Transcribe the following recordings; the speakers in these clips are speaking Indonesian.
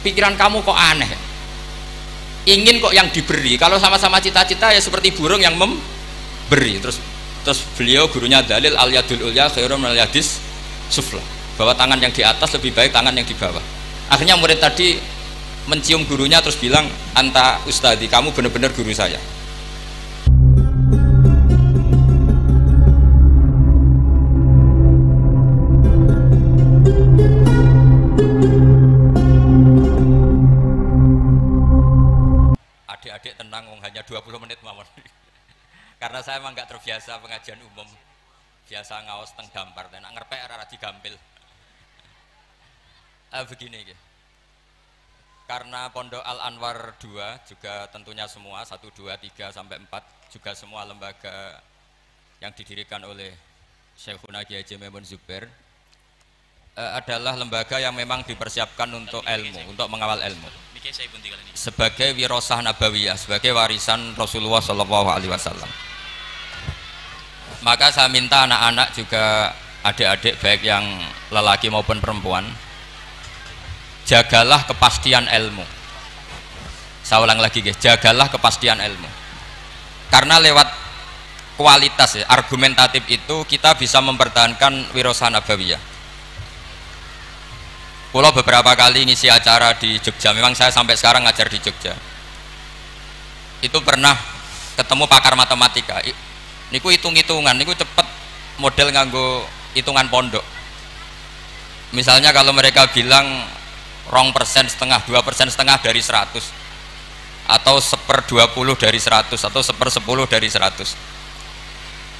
pikiran kamu kok aneh, ingin kok yang diberi. Kalau sama-sama cita-cita ya seperti burung yang memberi. Terus beliau gurunya dalil al yadul ulya khairum al yadis sufla, bahwa tangan yang di atas lebih baik tangan yang di bawah. Akhirnya murid tadi mencium gurunya terus bilang, anta ustadi, kamu benar-benar guru saya. Adik-adik tenang, hanya 20 menit mawon. Karena saya emang nggak terbiasa pengajian umum, biasa ngaos teng dampar, nak ngerpek ora digampil. Begini gitu. Karena Pondok Al Anwar 2 juga tentunya semua 1, 2, 3 sampai 4 juga semua lembaga yang didirikan oleh Syekhuna Kiai Haji Maimun Zubair adalah lembaga yang memang dipersiapkan untuk ilmu, untuk mengawal ilmu. Sebagai wirasah nabawiyah, sebagai warisan Rasulullah Shallallahu Alaihi Wasallam. Maka saya minta anak-anak juga adik-adik baik yang lelaki maupun perempuan, jagalah kepastian ilmu. Saya ulang lagi guys, jagalah kepastian ilmu. Karena lewat kualitas ya, argumentatif itu kita bisa mempertahankan wirasah nabawiyah. Pulau beberapa kali ngisi acara di Jogja, memang saya sampai sekarang ngajar di Jogja. Itu pernah ketemu pakar matematika. Niku hitung-hitungan, niku cepet model nganggo hitungan pondok. Misalnya kalau mereka bilang 2,5%, 2,5% dari 100, atau 1/20 dari 100, atau 1/10 dari 100.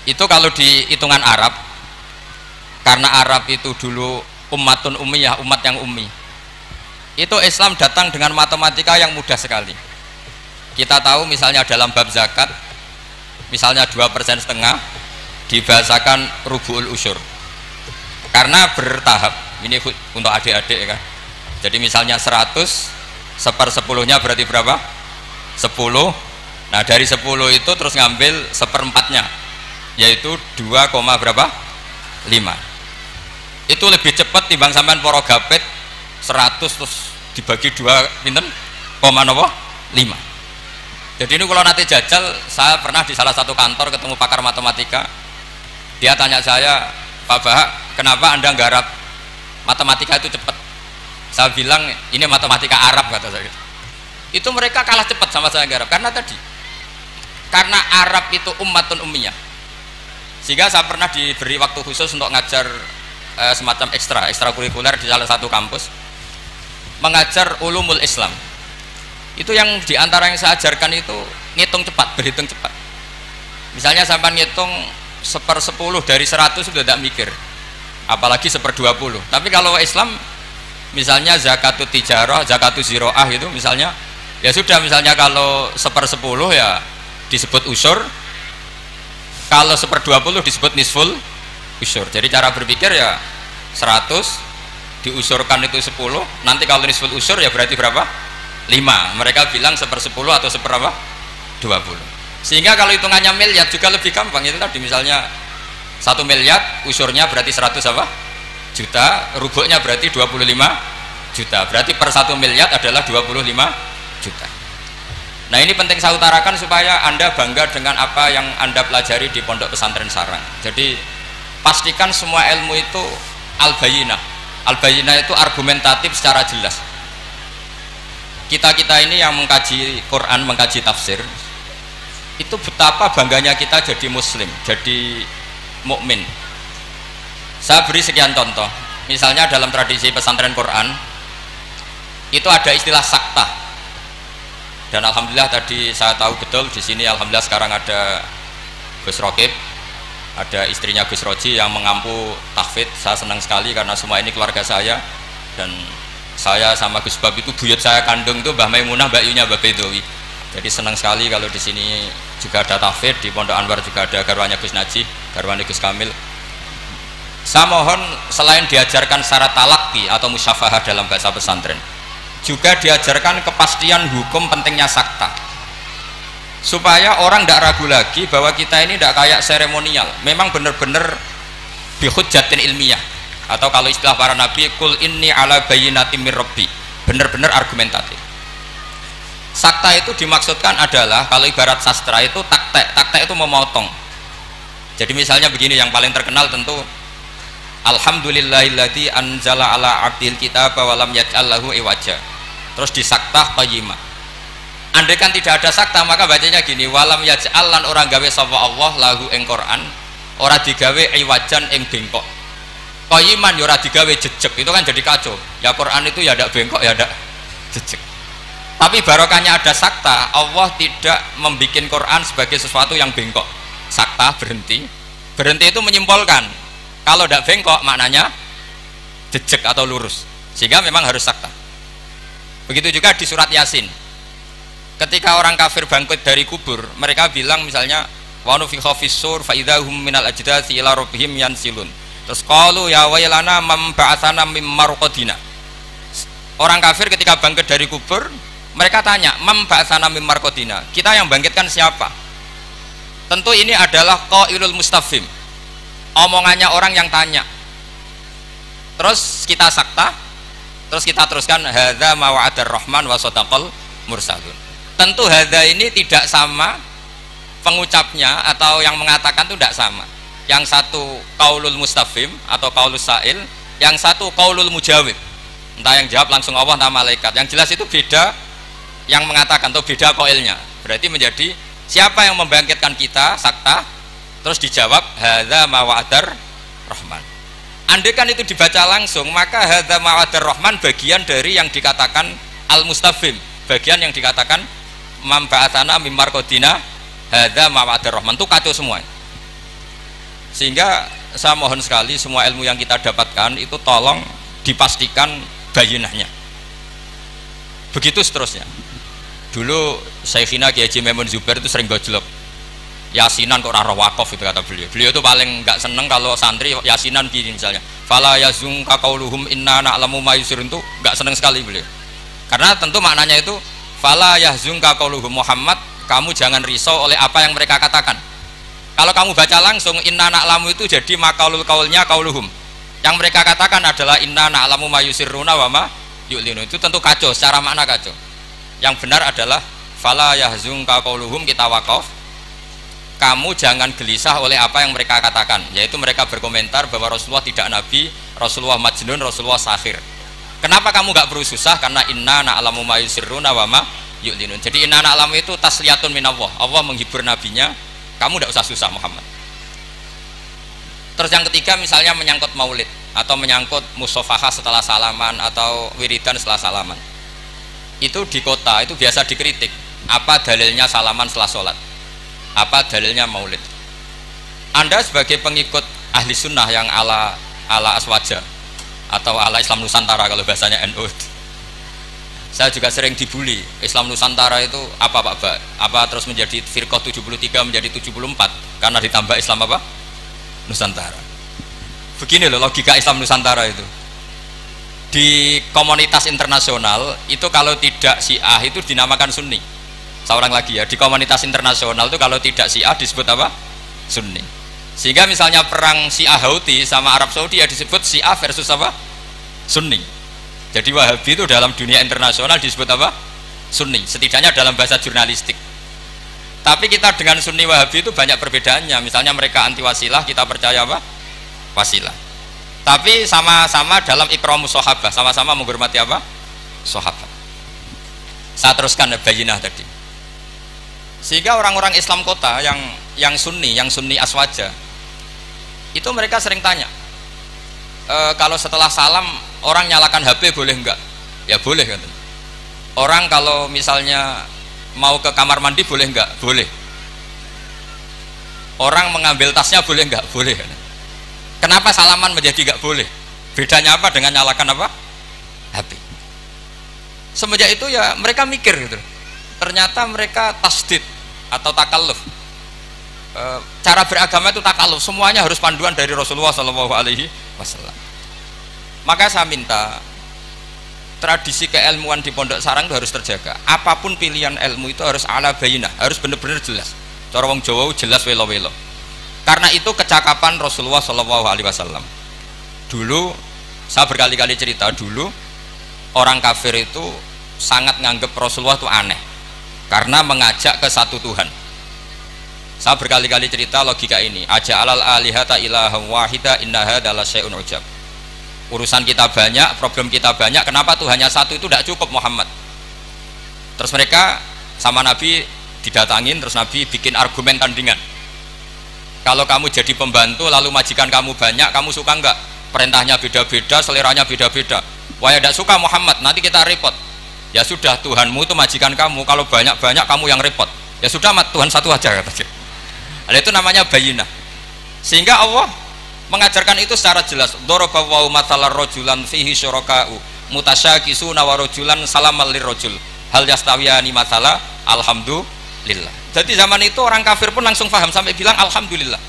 Itu kalau di hitungan Arab, karena Arab itu dulu ummatun ummiyah, umat yang ummi, itu Islam datang dengan matematika yang mudah sekali. Kita tahu misalnya dalam bab zakat, misalnya 2,5% dibahasakan rubu'ul usyur, karena bertahap. Ini untuk adik-adik kan. Jadi misalnya 100, 1/10-nya berarti berapa? 10. Nah dari 10 itu terus ngambil 1/4-nya, yaitu 2, berapa? 5. Itu lebih cepat timbang sampean poro gapit 100 terus dibagi 2 pinten? 5. Jadi ini kalau nanti jajal, saya pernah di salah satu kantor ketemu pakar matematika. Dia tanya saya, Pak Bahak, kenapa Anda nggarap matematika itu cepat? Saya bilang ini matematika Arab, kata saya. Itu mereka kalah cepat sama saya nggarap karena Arab itu ummatun ummiyah. Sehingga saya pernah diberi waktu khusus untuk ngajar semacam ekstrakurikuler di salah satu kampus, mengajar ulumul Islam. Itu yang diantara yang saya ajarkan itu ngitung cepat, berhitung cepat. Misalnya sampai ngitung 1/10 dari 100 sudah tidak mikir, apalagi 1/20. Tapi kalau Islam misalnya zakatut tijarah, zakatut ziroah itu misalnya, ya sudah, misalnya kalau 1/10 ya disebut usur, kalau 1/20 disebut nisful usur. Jadi cara berpikir ya 100 diusurkan itu 10, nanti kalau nisful usur ya berarti berapa? 5. Mereka bilang 1/10 atau 1/20. Sehingga kalau hitungannya miliar juga lebih gampang. Itu tadi misalnya 1 miliar usurnya berarti 100 juta, rubuknya berarti 25 juta. Berarti per 1 miliar adalah 25 juta. Nah ini penting saya utarakan supaya Anda bangga dengan apa yang Anda pelajari di Pondok Pesantren Sarang. Jadi pastikan semua ilmu itu al-bayinah. Al-bayinah itu argumentatif secara jelas. Kita ini yang mengkaji Quran, mengkaji tafsir, itu betapa bangganya kita jadi muslim, jadi mukmin. Saya beri sekian contoh. Misalnya dalam tradisi pesantren Quran itu ada istilah sakta. Dan alhamdulillah tadi saya tahu betul di sini, alhamdulillah sekarang ada Gus Rokib, ada istrinya Gus Roji yang mengampu tahfidz. Saya senang sekali karena semua ini keluarga saya, dan saya sama Gus Bab itu buyut saya kandung itu Mbah Maimunah, Mbak Yunya, Mbak Bedowi. Jadi senang sekali kalau di sini juga ada tahfidz, di Pondok Anwar juga ada garwanya Gus Najih, garwanya Gus Kamil. Saya mohon selain diajarkan syarat talaqi atau musyafahah dalam bahasa pesantren, juga diajarkan kepastian hukum pentingnya sakta, supaya orang tidak ragu lagi bahwa kita ini tidak kayak seremonial, memang benar-benar bihujjatin ilmiah, atau kalau istilah para nabi, kul inni ala bayyinatin mir rabbi, benar-benar argumentatif. Sakta itu dimaksudkan adalah kalau ibarat sastra itu taktek itu memotong. Jadi misalnya begini, yang paling terkenal tentu Alhamdulillahilladzi anzala ala abdil kitaba wa lam yaj'al lahu iwaja. Terus disaktah qayyimah. Andai kan tidak ada sakta maka bacanya gini, walam yaj'al lan orang gawe sapa Allah lahu ing Quran, ora digawe iwajan ing bengkok. Qayyiman ya ora digawe jejeg, itu kan jadi kacau. Ya Quran itu ya ndak bengkok ya ndak jejeg. Tapi barokahnya ada sakta, Allah tidak membikin Quran sebagai sesuatu yang bengkok. Sakta berhenti itu menyimpulkan kalau tidak bengkok maknanya jejeg atau lurus, sehingga memang harus sakta. Begitu juga di surat Yasin, ketika orang kafir bangkit dari kubur, mereka bilang misalnya wa nufikha fis-sur fa idzahum minal ajdathi ila rabbihim yansilun. Terus qalu ya wailana man ba'atsana mim marqadina. Orang kafir ketika bangkit dari kubur, mereka tanya, man ba'atsana mim marqadina, kita yang bangkitkan siapa? Tentu ini adalah qailul mustafhim, omongannya orang yang tanya. Terus kita sakta, terus kita teruskan hadza ma wa'adar rahman wa sadaqal mursalun. Tentu hadza ini tidak sama pengucapnya atau yang mengatakan itu tidak sama. Yang satu qaulul mustafhim atau qaulus sa'il, yang satu qaulul mujawib, entah yang jawab langsung Allah entah malaikat. Yang jelas itu beda yang mengatakan atau beda qailnya. Berarti menjadi siapa yang membangkitkan kita sakta, terus dijawab hadza ma wa'adar rahman. Andai kan itu dibaca langsung, maka hadza ma wa'adar rahman bagian dari yang dikatakan al mustafhim, bagian yang dikatakan mam ba'atsana mim marqadina hadza ma wa'adar rahman, itu kacau semua. Sehingga saya mohon sekali semua ilmu yang kita dapatkan itu tolong dipastikan bayinahnya. Begitu seterusnya. Dulu Syekhina Kiai Haji Maimun Zubair itu sering gojlok, yasinan kok ora wakaf itu kata beliau. Beliau itu paling nggak seneng kalau santri yasinan gini misalnya. Fala yazunka qauluhum inna na'lamu ma yusirun, itu nggak seneng sekali beliau. Karena tentu maknanya itu fala yahzunka qauluhum Muhammad, kamu jangan risau oleh apa yang mereka katakan. Kalau kamu baca langsung inna na'lamu itu jadi maqaulul qaulnya qauluhum. Yang mereka katakan adalah inna na'lamu ma yusirruna wa ma yu'linu. Itu tentu kacau, secara makna kacau. Yang benar adalah fala yahzunka qauluhum, kita wakaf. Kamu jangan gelisah oleh apa yang mereka katakan, yaitu mereka berkomentar bahwa Rasulullah tidak nabi, Rasulullah majnun, Rasulullah sahir. Kenapa kamu gak perlu susah? Karena inna na'lamu ma yusirruna wa ma yu'linun. Jadi inna na'lamu itu tasliyatun minallah, Allah menghibur nabinya, kamu tidak usah susah Muhammad. Terus yang ketiga misalnya menyangkut maulid atau menyangkut musofahah setelah salaman atau wiridan setelah salaman, itu di kota itu biasa dikritik, apa dalilnya salaman setelah sholat, apa dalilnya maulid. Anda sebagai pengikut ahli sunnah yang ala aswaja atau ala Islam Nusantara kalau bahasanya NU, saya juga sering dibully, Islam Nusantara itu apa Pak Ba? Apa terus menjadi firqah 73 menjadi 74 karena ditambah Islam apa? Nusantara. Begini loh logika Islam Nusantara itu. Di komunitas internasional itu kalau tidak Syiah itu dinamakan Sunni. Seorang lagi ya, di komunitas internasional itu kalau tidak Syiah disebut apa? Sunni. Sehingga misalnya perang Syiah Houthi sama Arab Saudi ya disebut Syiah versus apa? Sunni. Jadi Wahabi itu dalam dunia internasional disebut apa? Sunni, setidaknya dalam bahasa jurnalistik. Tapi kita dengan Sunni Wahabi itu banyak perbedaannya. Misalnya mereka anti wasilah, kita percaya apa? Wasilah. Tapi sama-sama dalam ikramus sahabah, sama-sama menghormati apa? Sahabat. Saya teruskan bayinah tadi. Sehingga orang-orang Islam kota yang Sunni aswaja, itu mereka sering tanya, kalau setelah salam orang nyalakan HP boleh enggak? Ya boleh kan. Orang kalau misalnya mau ke kamar mandi boleh enggak? Boleh. Orang mengambil tasnya boleh enggak? Boleh kan. Kenapa salaman menjadi enggak boleh? Bedanya apa dengan nyalakan apa? HP. Semenjak itu ya mereka mikir gitu. Ternyata mereka tasdid atau takalluf. Cara beragama itu takalluf, semuanya harus panduan dari Rasulullah SAW. Maka saya minta tradisi keilmuan di Pondok Sarang itu harus terjaga. Apapun pilihan ilmu itu harus ala bayinah, harus benar-benar jelas. Cara wong Jawa jelas welo-welo. Karena itu kecakapan Rasulullah SAW. Dulu saya berkali-kali cerita, dulu orang kafir itu sangat nganggap Rasulullah itu aneh karena mengajak ke satu Tuhan. Saya berkali-kali cerita logika ini, aja alal alihata ilaha wahida innaha adalah syai'un ujab. Urusan kita banyak, problem kita banyak, kenapa Tuhannya satu itu tidak cukup Muhammad? Terus mereka sama Nabi didatangin, terus Nabi bikin argumen tandingan. Kalau kamu jadi pembantu lalu majikan kamu banyak, kamu suka enggak? Perintahnya beda-beda, seleranya beda-beda. Wah ya tidak suka Muhammad, nanti kita repot. Ya sudah, Tuhanmu itu majikan kamu, kalau banyak-banyak kamu yang repot. Ya sudah, Tuhan satu aja katanya. Ada itu namanya bayinah. Sehingga Allah mengajarkan itu secara jelas. Dorobawu mathalar rojulan fihi syuraka'u mutasyakisuna wa rojulan salamal lirrojul hal yastawiyani mathala alhamdulillah. Jadi zaman itu orang kafir pun langsung paham sampai bilang alhamdulillah.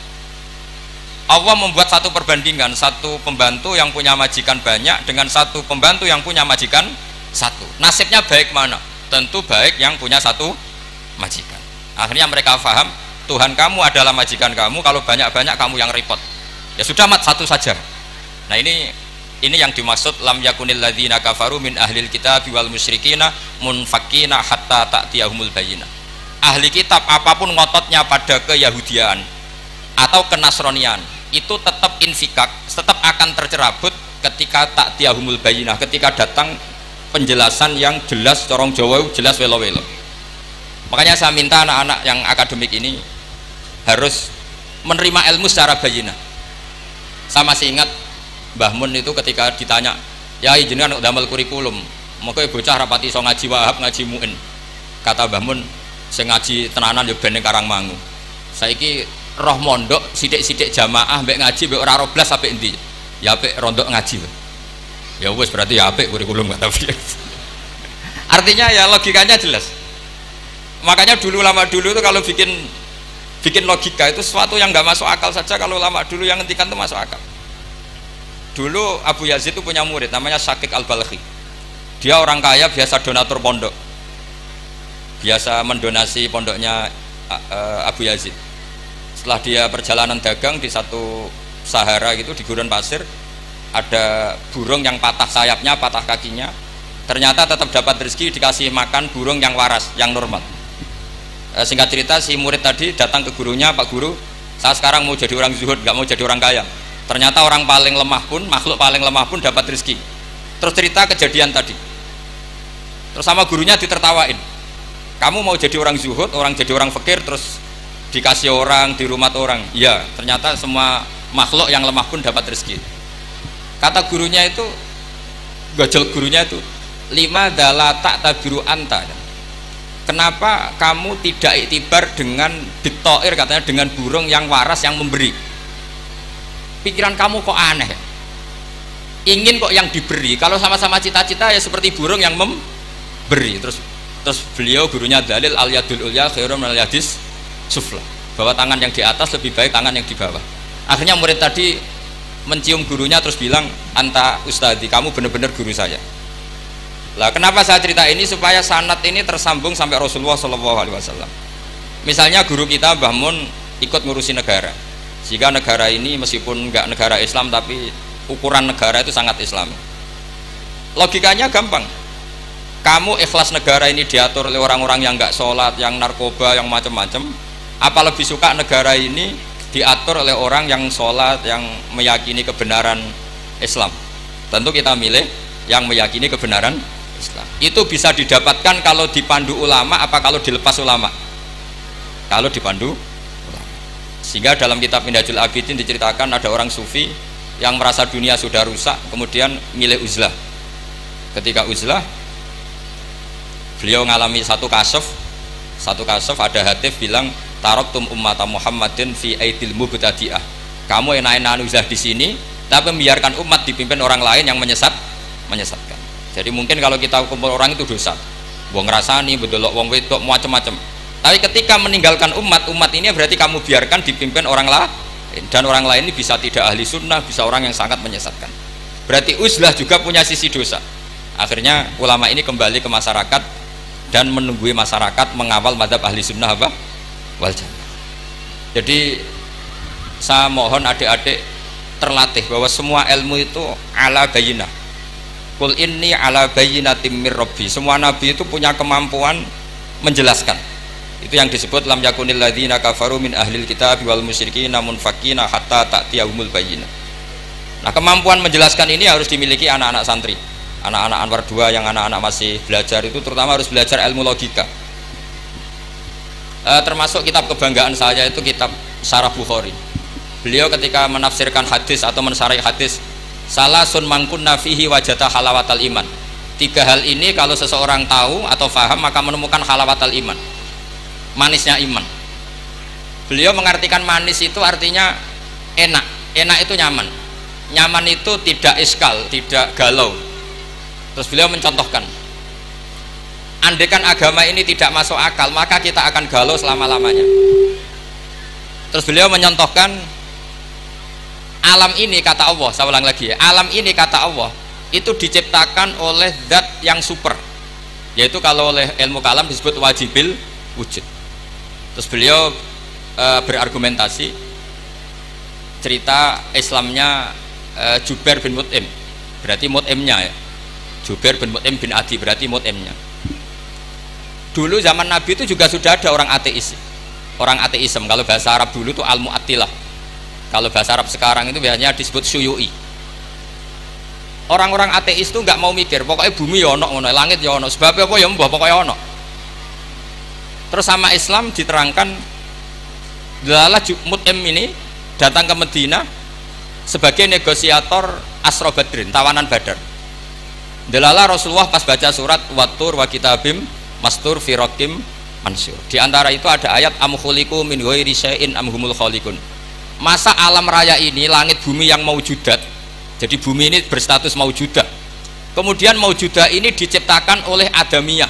Allah membuat satu perbandingan, satu pembantu yang punya majikan banyak dengan satu pembantu yang punya majikan satu. Nasibnya baik mana? Tentu baik yang punya satu majikan. Akhirnya mereka paham, Tuhan kamu adalah majikan kamu, kalau banyak-banyak kamu yang repot. Ya sudah, satu saja. Nah ini yang dimaksud lam yakunil ladzina kafaru min ahlil kitab wal musyrikina munfakina hatta ta'tiyahumul bayyinah. Ahli kitab apapun ngototnya pada keyahudian atau kenasronian itu tetap infikak, tetap akan tercerabut ketika ta'tiyahumul bayyinah, ketika datang penjelasan yang jelas, corong Jawa jelas welo-welo. Makanya saya minta anak-anak yang akademik ini harus menerima ilmu secara bayyinah. Saya masih ingat Mbah Mun itu ketika ditanya, ya jenengan damel kurikulum, maka bocah rapati iso ngaji Wahab, ngaji Muin. Kata Mbah Mun, sing ngaji tenanan yo ben Karangmangu. Saiki roh mondok sithik-sithik jamaah mbek ngaji mbek ora ro blas apik endi? Ya apik rondok ngaji. Ya wis berarti ya apik kurikulum kata dia. Artinya ya logikanya jelas. Makanya dulu lama dulu itu kalau bikin logika itu sesuatu yang nggak masuk akal saja, kalau lama dulu yang ngendikan itu masuk akal. Dulu Abu Yazid itu punya murid namanya Syakik Al-Balkhi. Dia orang kaya, biasa donatur pondok, biasa mendonasi pondoknya Abu Yazid. Setelah dia perjalanan dagang di satu Sahara gitu, di gurun pasir, ada burung yang patah sayapnya, patah kakinya. Ternyata tetap dapat rezeki, dikasih makan burung yang waras, yang normal. Singkat cerita, si murid tadi datang ke gurunya, Pak Guru, saya sekarang mau jadi orang zuhud, nggak mau jadi orang kaya. Ternyata orang paling lemah pun, makhluk paling lemah pun dapat rezeki. Terus cerita kejadian tadi. Terus sama gurunya ditertawain. Kamu mau jadi orang zuhud, orang jadi orang fakir, terus dikasih orang, di rumah orang. Iya, ternyata semua makhluk yang lemah pun dapat rezeki. Kata gurunya itu, gojol gurunya itu, lima dala tak tabiru anta. Kenapa kamu tidak iktibar dengan bitoir, katanya dengan burung yang waras yang memberi? Pikiran kamu kok aneh, ingin kok yang diberi. Kalau sama-sama cita-cita ya seperti burung yang memberi. Terus beliau gurunya dalil al yadul ulya khairum al yadis sufla, bahwa tangan yang di atas lebih baik tangan yang di bawah. Akhirnya murid tadi mencium gurunya terus bilang, anta ustadi, kamu benar-benar guru saya. Lah kenapa saya cerita ini? Supaya sanad ini tersambung sampai Rasulullah SAW. Misalnya guru kita Mbah Mun ikut ngurusi negara, sehingga negara ini meskipun enggak negara Islam tapi ukuran negara itu sangat Islam. Logikanya gampang, kamu ikhlas negara ini diatur oleh orang-orang yang enggak sholat, yang narkoba, yang macam-macam, apa lebih suka negara ini diatur oleh orang yang sholat, yang meyakini kebenaran Islam? Tentu kita milih yang meyakini kebenaran Islam. Itu bisa didapatkan kalau dipandu ulama apa kalau dilepas ulama? Kalau dipandu ulama. Sehingga dalam kitab Minhajul Abidin diceritakan ada orang sufi yang merasa dunia sudah rusak, kemudian milih uzlah. Ketika uzlah, beliau mengalami satu kasuf ada hadis bilang, taraktum ummata Muhammadin fi aidil mubtadi'ah. Kamu enak-enakan uzlah di sini, tapi membiarkan umat dipimpin orang lain yang menyesatkan. Jadi mungkin kalau kita kumpul orang itu dosa, wong ngrasani, bedelok wong wedok macam-macam. Tapi ketika meninggalkan umat ini berarti kamu biarkan dipimpin orang lain, dan orang lain ini bisa tidak ahli sunnah, bisa orang yang sangat menyesatkan. Berarti uzlah juga punya sisi dosa. Akhirnya ulama ini kembali ke masyarakat dan menunggui masyarakat mengawal mazhab ahli sunnah wal jamaah. Jadi saya mohon adik-adik terlatih bahwa semua ilmu itu ala bayinah. Qul inni ala bayyinatin mir rabbi. Semua nabi itu punya kemampuan menjelaskan. Itu yang disebut lam yakunil ladzina kafaru min ahlil kitab wal musyrikin munfakina hatta ta'tiyahumul bayyinah. Nah, kemampuan menjelaskan ini harus dimiliki anak-anak santri. Anak-anak Anwar 2 yang anak-anak masih belajar itu terutama harus belajar ilmu logika. Termasuk kitab kebanggaan saya itu kitab Syarah Bukhari. Beliau ketika menafsirkan hadis atau mensyarah hadis, salasun mangkunna fihi wajata halawatal iman. 3 hal ini kalau seseorang tahu atau faham maka menemukan halawatal iman, manisnya iman. Beliau mengartikan manis itu artinya enak. Enak itu nyaman. Nyaman itu tidak iskal, tidak galau. Terus beliau mencontohkan, andaikan agama ini tidak masuk akal maka kita akan galau selama-lamanya. Terus beliau menyontohkan, alam ini kata Allah, saya ulang lagi ya, alam ini kata Allah itu diciptakan oleh zat yang super, yaitu kalau oleh ilmu kalam disebut wajibil wujud. Terus beliau berargumentasi cerita Islamnya Jubair bin Mut'im, berarti Mut'imnya ya, Jubair bin Mut'im bin Adi berarti Mut'imnya. Dulu zaman Nabi itu juga sudah ada orang ateis, orang ateisme. Kalau bahasa Arab dulu itu al-mu'attilah, kalau bahasa Arab sekarang itu biasanya disebut syuyu'i. Orang-orang ateis itu nggak mau mikir, pokoknya bumi ya ono, langit ya ono, sebabnya apa ya mbah pokoknya ono. Terus sama Islam diterangkan, Dalalah Mut'im ini datang ke Medina sebagai negosiator Asra Badrin, tawanan Badar. Dalalah Rasulullah pas baca surat Wattur wa kitabim mastur fi raqim mansur. Di antara itu ada ayat am khuliqu min ghairi syai'in am humul khaliqun. Masa alam raya ini langit bumi yang maujudat. Jadi bumi ini berstatus maujudah. Kemudian maujudah ini diciptakan oleh adamiyah.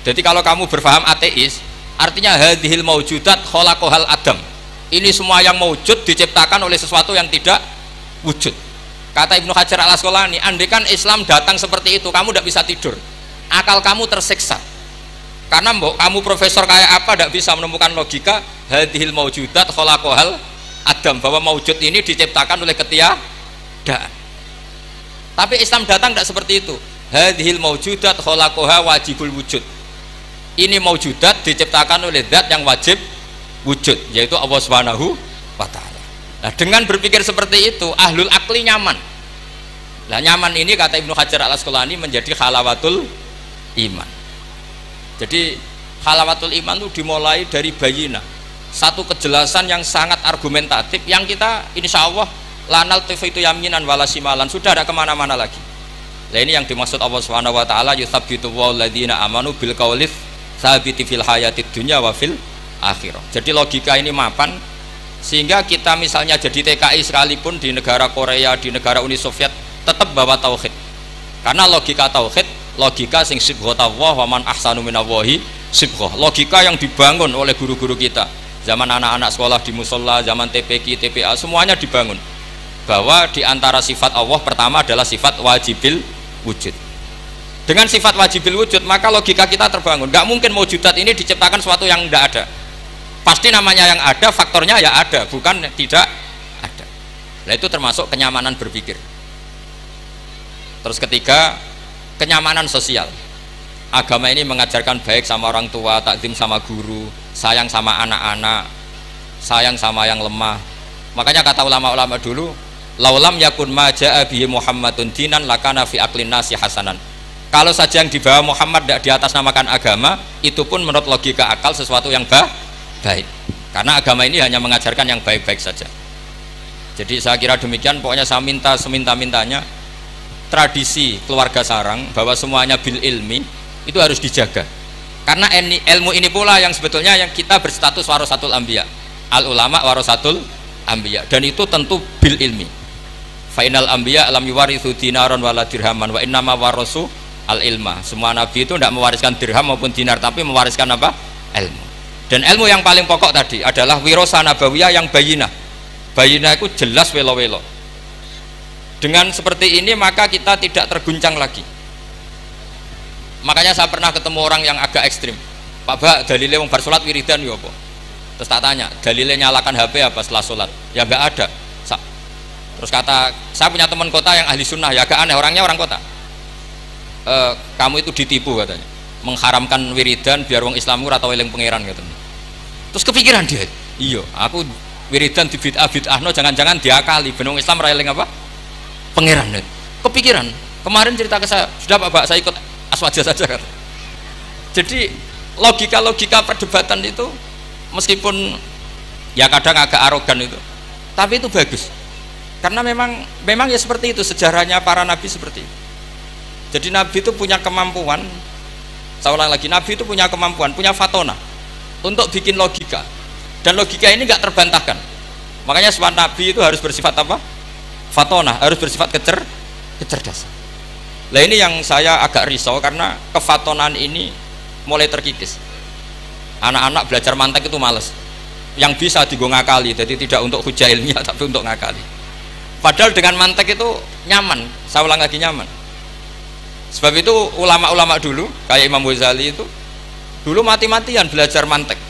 Jadi kalau kamu berfaham ateis, artinya hadhil maujudat khalaqahal adam. Ini semua yang maujud diciptakan oleh sesuatu yang tidak wujud. Kata Ibnu Hajar al Asqalani, andaikan Islam datang seperti itu, kamu tidak bisa tidur, akal kamu tersiksa. Karena kamu profesor kayak apa tidak bisa menemukan logika hadhil maujudat khalaqahal adam, bahwa maujud ini diciptakan oleh ketiadaan. Tapi Islam datang tidak seperti itu. Hadhil maujudat khalaqaha wajibul wujud. Ini maujudat diciptakan oleh zat yang wajib wujud, yaitu Allah Subhanahu wa ta'ala. Nah, dengan berpikir seperti itu ahlul akli nyaman. Nah, nyaman ini kata Ibnu Hajar al Asqalani menjadi halawatul iman. Jadi halawatul iman itu dimulai dari bayina, satu kejelasan yang sangat argumentatif yang kita insya Allah lanal itu yaminan wala simalan, sudah ada kemana-mana lagi. Nah, ini yang dimaksud Allah Subhanahu wa ta'ala, yuthabbitu walladzina amanu bil qaulis tsabiti fil hayatid dunya wa fil akhirah. Jadi logika ini mapan sehingga kita misalnya jadi TKI sekalipun di negara Korea, di negara Uni Soviet tetap bawa tauhid. Karena logika tauhid, logika sing sibghatullah wa man ahsanu minallahi sibghah. Logika yang dibangun oleh guru-guru kita. Zaman anak-anak sekolah di musola, zaman TPQ, TPA, semuanya dibangun bahwa di antara sifat Allah pertama adalah sifat wajibil wujud. Dengan sifat wajibil wujud maka logika kita terbangun. Gak mungkin maujudat ini diciptakan sesuatu yang tidak ada. Pasti namanya yang ada, faktornya ya ada, bukan tidak ada. Nah, itu termasuk kenyamanan berpikir. Terus ketiga, kenyamanan sosial. Agama ini mengajarkan baik sama orang tua, takzim sama guru, sayang sama anak-anak, sayang sama yang lemah. Makanya kata ulama-ulama dulu, laulam yakun ma ja'a bihi Muhammadun dinan lakana fi aqlin nasi hasanan. Kalau saja yang dibawa Muhammad tidak di atas namakan agama, itu pun menurut logika akal sesuatu yang baik. Karena agama ini hanya mengajarkan yang baik-baik saja. Jadi saya kira demikian. Pokoknya saya minta seminta-mintanya tradisi keluarga sarang bahwa semuanya bil ilmi itu harus dijaga. Karena ilmu ini pula yang sebetulnya yang kita berstatus warasatul anbiya. Al ulama warasatul anbiya, dan itu tentu bil ilmi. Fainal anbiya lam yuwarithu dinaron wala dirhaman wa innama warasu al ilma. Semua nabi itu tidak mewariskan dirham maupun dinar, tapi mewariskan apa? Ilmu. Dan ilmu yang paling pokok tadi adalah wirasa nabawiyah yang bayinah. Bayinah itu jelas welo-welo. Dengan seperti ini maka kita tidak terguncang lagi. Makanya saya pernah ketemu orang yang agak ekstrim. Pak Ba, dalilnya wong bar salat wiridan ya apa? Terus tak tanya, dalilnya nyalakan HP apa setelah salat? Ya enggak ada. Terus kata, saya punya teman kota yang ahli sunnah, ya agak aneh, orangnya orang kota. kamu itu ditipu katanya, mengharamkan wiridan biar wong Islam ora tau eling pangeran katanya. Terus kepikiran dia, iya aku wiridan di bid'ah-bid'ahno jangan-jangan diakali ben wong Islam ora eling apa pangeran. Kepikiran, kemarin cerita ke saya, sudah Pak saya ikut aswaja saja kan. Jadi logika perdebatan itu meskipun ya kadang agak arogan itu, tapi itu bagus karena memang ya seperti itu sejarahnya para nabi seperti itu. Jadi nabi itu punya kemampuan, saya ulang lagi, nabi itu punya kemampuan, punya fatona untuk bikin logika, dan logika ini nggak terbantahkan. Makanya sifat nabi itu harus bersifat apa? Fatona, harus bersifat kecerdasan. Nah ini yang saya agak risau karena kefatonan ini mulai terkikis. Anak-anak belajar mantek itu males, yang bisa digo ngakali, jadi tidak untuk hujah ilmiah tapi untuk ngakali. Padahal dengan mantek itu nyaman, saya ulang lagi nyaman. Sebab itu ulama-ulama dulu kayak Imam Ghazali itu dulu mati-matian belajar mantek,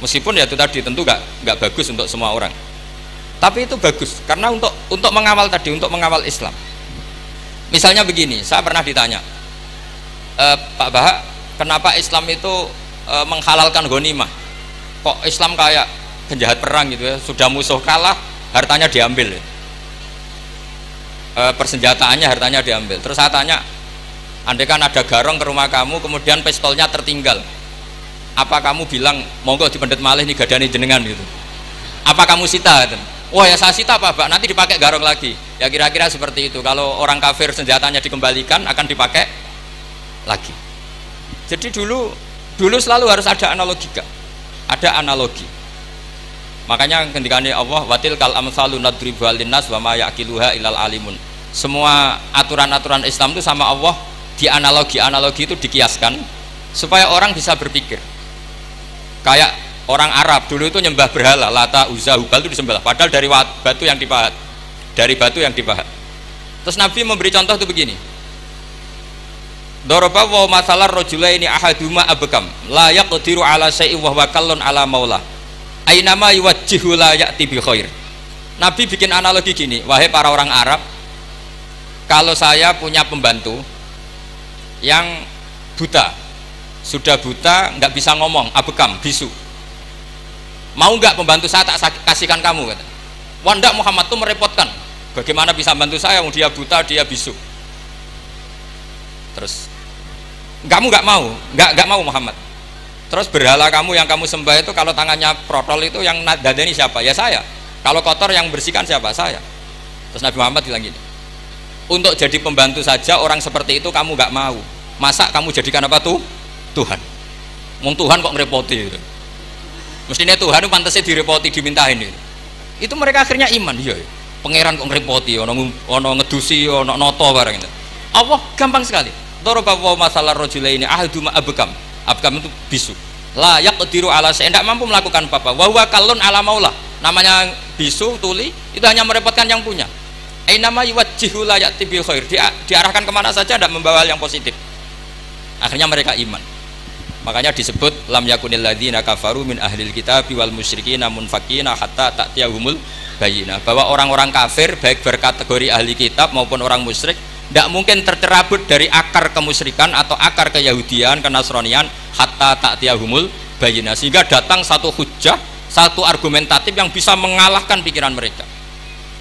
meskipun ya itu tadi tentu nggak bagus untuk semua orang, tapi itu bagus karena untuk mengawal tadi, untuk mengawal Islam. Misalnya begini, saya pernah ditanya, Pak Bahak, kenapa Islam itu menghalalkan ghanimah? Kok Islam kayak penjahat perang gitu ya, sudah musuh kalah hartanya diambil ya. Persenjataannya hartanya diambil. Terus saya tanya, andai kan ada garong ke rumah kamu kemudian pistolnya tertinggal, apa kamu bilang monggo dipendet malih nih gadane jenengan gitu? Apa kamu sita? Wah ya saya sita Pak, nanti dipakai garong lagi. Ya kira-kira seperti itu. Kalau orang kafir senjatanya dikembalikan akan dipakai lagi. Jadi dulu selalu harus ada analogika, ada analogi. Makanya ketika Allah watil kal amsalu nadribu linnas wa ma yaqiluha ilal alimun. Semua aturan-aturan Islam itu sama Allah di analogi itu dikiaskan supaya orang bisa berpikir. Kayak orang Arab dulu itu nyembah berhala, Lata, Uzza, Hubal itu disembah, padahal dari batu yang dipahat. Terus Nabi memberi contoh itu begini. Daraba wa masalar rajulaini ahaduma abkam la yaqdiru ala syai'in wa huwa kallun ala maula. Ainama yuwajjihu la ya'ti bi khair. Nabi bikin analogi gini, wahai para orang Arab, kalau saya punya pembantu yang buta, sudah buta, nggak bisa ngomong, abekam, bisu, mau nggak pembantu saya tak kasihkan kamu? Kata. Wah enggak, Muhammad tuh merepotkan. Bagaimana bisa bantu saya? Dia buta, dia bisu. Terus kamu nggak mau Muhammad. Terus berhala kamu yang kamu sembah itu kalau tangannya protol itu yang dadani siapa? Ya saya. Kalau kotor yang bersihkan siapa? Saya. Terus Nabi Muhammad bilang gini, untuk jadi pembantu saja orang seperti itu kamu nggak mau, masa kamu jadikan apa tuh? Tuhan. Mau Tuhan kok ngerepoti gitu. Mestinya Tuhan itu pantasnya direpoti, dimintain gitu. Itu mereka akhirnya iman. Iya, pangeran kok ngerepoti, ono ngedusi, ono noto barang itu. Allah gampang sekali. Daraba wa masalar rajulaini ahaduma abkam. Abkam itu bisu. La yaqdiru ala syai'in, tidak mampu melakukan apa-apa. Wa huwa kallun ala maula. Namanya bisu, tuli, itu hanya merepotkan yang punya. Ainama yuwajjihu la ya'ti bil khair. Diarahkan kemana saja tidak membawa yang positif. Akhirnya mereka iman. Makanya disebut lam yakunil ladzina kafaru min ahlil kitabi wal musyrikin munfakina hatta ta'tiyahumul bayyinah. Bahwa orang-orang kafir baik berkategori ahli kitab maupun orang musyrik tidak mungkin tercerabut dari akar kemusyrikan atau akar keyahudian, kenasranian hatta ta'tiyahumul bayyinah, sehingga datang satu hujjah, satu argumentatif yang bisa mengalahkan pikiran mereka.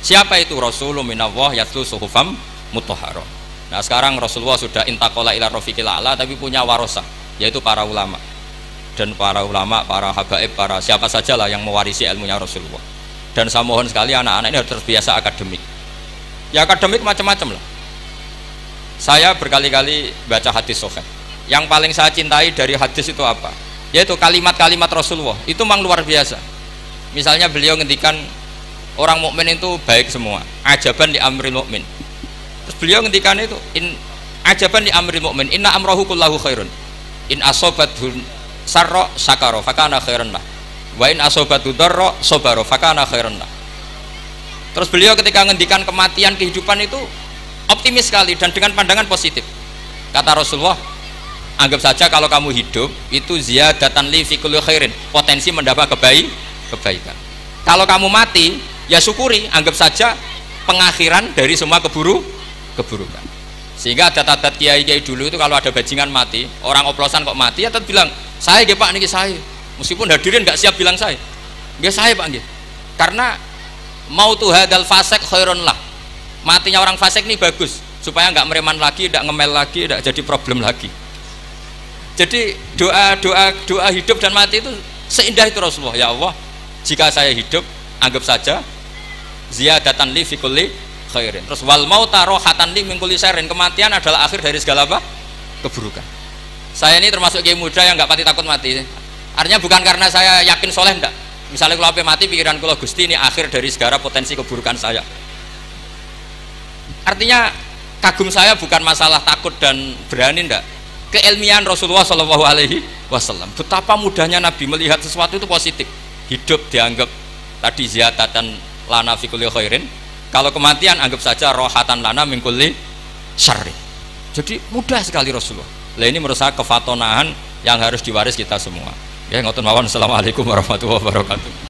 Siapa itu? Rasulullah minallah yatlu suhufam mutahharah. Nah sekarang Rasulullah sudah intaqala ila rafiqil a'la, tapi punya warosah, yaitu para ulama. Dan para ulama, para habaib, para siapa sajalah yang mewarisi ilmunya Rasulullah. Dan saya mohon sekali anak-anak ini harus terbiasa akademik. Ya akademik macam-macam lah. Saya berkali-kali baca hadis sahih. Yang paling saya cintai dari hadis itu apa? Yaitu kalimat-kalimat Rasulullah. Itu memang luar biasa. Misalnya beliau ngendikan orang mukmin itu baik semua. Ajaban li amril mukmin. Terus beliau ngendikan itu ajaban li amril mukmin. Inna amrahu kullahu khairun. In asobathu sarra syakara fakana khairan lah. Wa in asobathu darra sabara fakana khairan lah. Terus beliau ketika ngendikan kematian, kehidupan itu optimis sekali dan dengan pandangan positif. Kata Rasulullah, anggap saja kalau kamu hidup itu ziyadatan li fi kulli khairin, potensi mendapat kebaikan. Kalau kamu mati, ya syukuri, anggap saja pengakhiran dari semua keburukan. Sehingga adat-adat kiai-kiai dulu itu kalau ada bajingan mati, orang oplosan kok mati, ya tetap bilang, saya nggih Pak niki saya. Meskipun hadirin nggak siap bilang saya. Nggih saya Pak nggih. Karena mautu hadzal fasik khairun lah. Matinya orang fasik ini bagus supaya nggak mereman lagi, nggak ngemel lagi, nggak jadi problem lagi. Jadi doa hidup dan mati itu seindah itu Rasulullah. Ya Allah, jika saya hidup, anggap saja ziyadatan li fi kulli khairin. Terus wal mauta rohatan li min kulli syarrin. Kematian adalah akhir dari segala apa? Keburukan. Saya ini termasuk kiai muda yang nggak pati takut mati. Artinya bukan karena saya yakin soleh, enggak. Misalnya kalau mati pikiran kula Gusti ini akhir dari segala potensi keburukan saya. Artinya kagum saya bukan masalah takut dan berani, enggak. Keilmian Rasulullah Shallallahu Alaihi Wasallam. Betapa mudahnya Nabi melihat sesuatu itu positif. Hidup dianggap tadi ziyadatan lana fi kulli khairin. Kalau kematian anggap saja rohatan lana min kulli syarri. Jadi mudah sekali Rasulullah. Lah ini menurut saya kefatonahan yang harus diwaris kita semua. Ya ngoten mawon. Assalamualaikum warahmatullahi wabarakatuh.